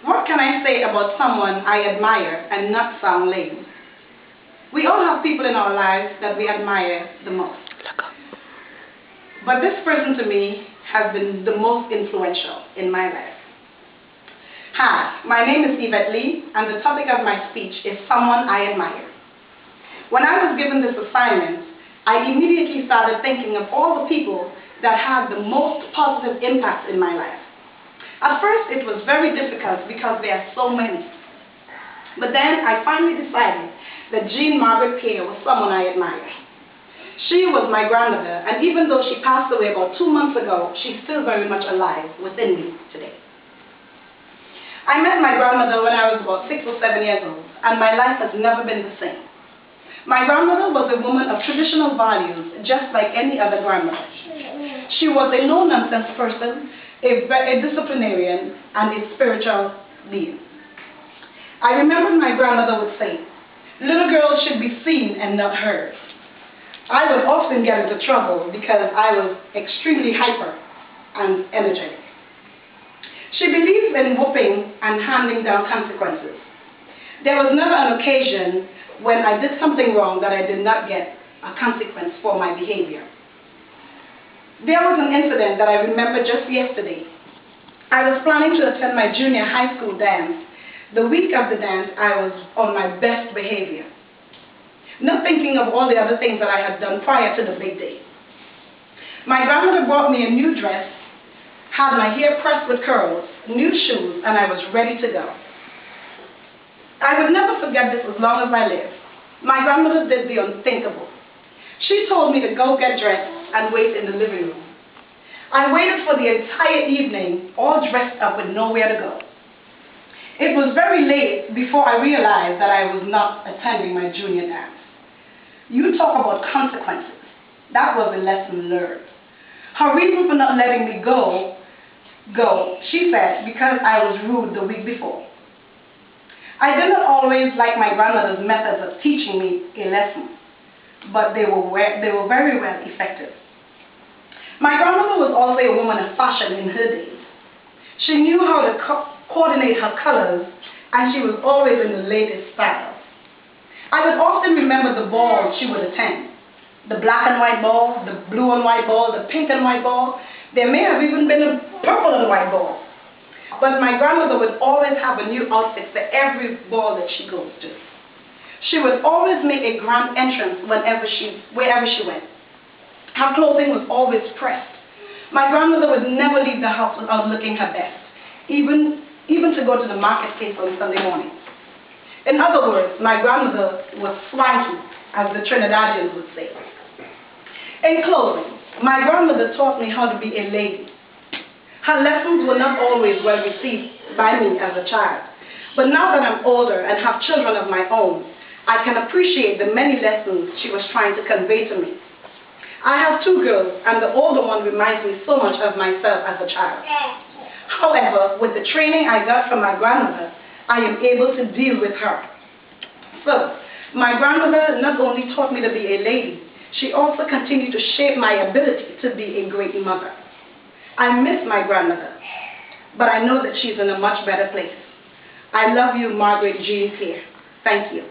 What can I say about someone I admire and not sound lame? We all have people in our lives that we admire the most. But this person to me has been the most influential in my life. Hi, my name is Yvette Lee, and the topic of my speech is someone I admire. When I was given this assignment, I immediately started thinking of all the people that had the most positive impact in my life. At first, it was very difficult because there are so many. But then I finally decided that Jean Margaret Pierre was someone I admired. She was my grandmother, and even though she passed away about 2 months ago, she's still very much alive within me today. I met my grandmother when I was about 6 or 7 years old, and my life has never been the same. My grandmother was a woman of traditional values, just like any other grandmother. She was a no-nonsense person, a disciplinarian, and a spiritual leader. I remember my grandmother would say, "Little girls should be seen and not heard." I would often get into trouble because I was extremely hyper and energetic. She believed in whooping and handing down consequences. There was never an occasion when I did something wrong that I did not get a consequence for my behavior. There was an incident that I remember just yesterday. I was planning to attend my junior high school dance. The week of the dance, I was on my best behavior, not thinking of all the other things that I had done prior to the big day. My grandmother bought me a new dress, had my hair pressed with curls, new shoes, and I was ready to go. I would never forget this as long as I live. My grandmother did the unthinkable. She told me to go get dressed and wait in the living room. I waited for the entire evening, all dressed up with nowhere to go. It was very late before I realized that I was not attending my junior dance. You talk about consequences. That was a lesson learned. Her reason for not letting me go, she said, because I was rude the week before. I did not always like my grandmother's methods of teaching me a lesson, but they were very well effective. My grandmother was also a woman of fashion in her days. She knew how to coordinate her colors, and she was always in the latest styles. I would often remember the balls she would attend. The black and white ball, the blue and white ball, the pink and white ball. There may have even been a purple and white ball. But my grandmother would always have a new outfit for every ball that she goes to. She would always make a grand entrance wherever she went. Her clothing was always pressed. My grandmother would never leave the house without looking her best, even to go to the marketplace on Sunday morning. In other words, my grandmother was swanky, as the Trinidadians would say. In closing, my grandmother taught me how to be a lady. Her lessons were not always well received by me as a child, but now that I'm older and have children of my own, I can appreciate the many lessons she was trying to convey to me. I have 2 girls, and the older one reminds me so much of myself as a child. However, with the training I got from my grandmother, I am able to deal with her. So, my grandmother not only taught me to be a lady, she also continued to shape my ability to be a great mother. I miss my grandmother, but I know that she's in a much better place. I love you, Margaret Jean Pierre. Thank you.